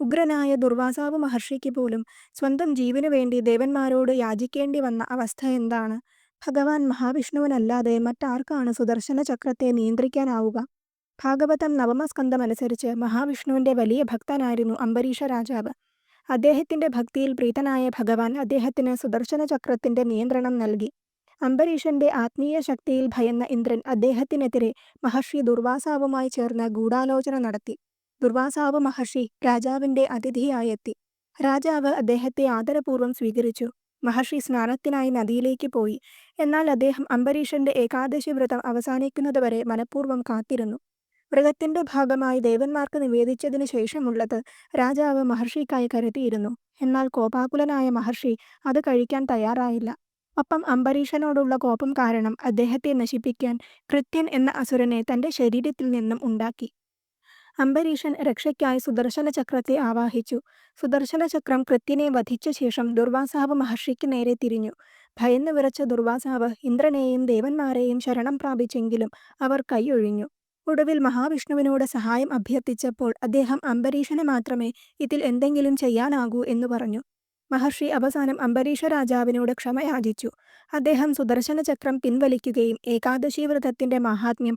ഉഗ്രനായ ദുർവാസാവ് മഹർഷിക്ക് പോലും സ്വന്തം ജീവനു വേണ്ടി ദേവന്മാരോട് യാചിക്കേണ്ടി വന്ന അവസ്ഥ എന്താണ്? ഭഗവാൻ മഹാവിഷ്ണുവിനല്ലാതെ മറ്റാർക്കാണ് സുദർശന ചക്രത്തെ നിയന്ത്രിക്കാനാവുക? ഭാഗവതം നവമസ്കന്ധമനുസരിച്ച് മഹാവിഷ്ണുവിന്റെ വലിയ ഭക്തനായിരുന്നു അംബരീഷ രാജാവ്. അദ്ദേഹത്തിന്റെ ഭക്തിയിൽ പ്രീതനായ ഭഗവാൻ അദ്ദേഹത്തിന് സുദർശന ചക്രത്തിന്റെ നിയന്ത്രണം നൽകി. അംബരീഷന്റെ ആത്മീയ ശക്തിയിൽ ഭയന്ന ഇന്ദ്രൻ അദ്ദേഹത്തിനെതിരെ മഹർഷി ദുർവാസാവുമായി ചേർന്ന് ഗൂഢാലോചന നടത്തി. ദുർവാസാവ് മഹർഷി രാജാവിന്റെ അതിഥിയായെത്തി. രാജാവ് അദ്ദേഹത്തെ ആദരപൂർവ്വം സ്വീകരിച്ചു. മഹർഷി സ്നാനത്തിനായി നദിയിലേക്ക് പോയി. എന്നാൽ അദ്ദേഹം അംബരീഷന്റെ ഏകാദശി വ്രതം അവസാനിക്കുന്നതുവരെ മനഃപൂർവ്വം കാത്തിരുന്നു. വ്രതത്തിന്റെ ഭാഗമായി ദേവന്മാർക്ക് നിവേദിച്ചതിനു ശേഷമുള്ളത് രാജാവ് മഹർഷിക്കായി കരുതിയിരുന്നു. എന്നാൽ കോപാകുലനായ മഹർഷി അത് കഴിക്കാൻ തയ്യാറായില്ല. ഒപ്പം അംബരീഷനോടുള്ള കോപം കാരണം അദ്ദേഹത്തെ നശിപ്പിക്കാൻ കൃത്യൻ എന്ന അസുരനെ തന്റെ ശരീരത്തിൽ നിന്നും ഉണ്ടാക്കി. അംബരീഷൻ രക്ഷയ്ക്കായി സുദർശന ചക്രത്തെ ആവാഹിച്ചു. സുദർശന ചക്രം കൃത്യനെ വധിച്ച ശേഷം ദുർവാസാവ് മഹർഷിക്ക് നേരെ തിരിഞ്ഞു. ഭയന്നു വിറച്ച ദുർവാസാവ് ഇന്ദ്രനെയും ദേവന്മാരെയും ശരണം പ്രാപിച്ചെങ്കിലും അവർ കൈയൊഴിഞ്ഞു. ഒടുവിൽ മഹാവിഷ്ണുവിനോട് സഹായം അഭ്യർത്ഥിച്ചപ്പോൾ അദ്ദേഹം അംബരീഷന് മാത്രമേ ഇതിൽ എന്തെങ്കിലും ചെയ്യാനാകൂ എന്ന് പറഞ്ഞു. മഹർഷി അവസാനം അംബരീഷ രാജാവിനോട് ക്ഷമയാചിച്ചു. അദ്ദേഹം സുദർശന ചക്രം പിൻവലിക്കുകയും ഏകാദശി വ്രതത്തിന്റെ മാഹാത്മ്യം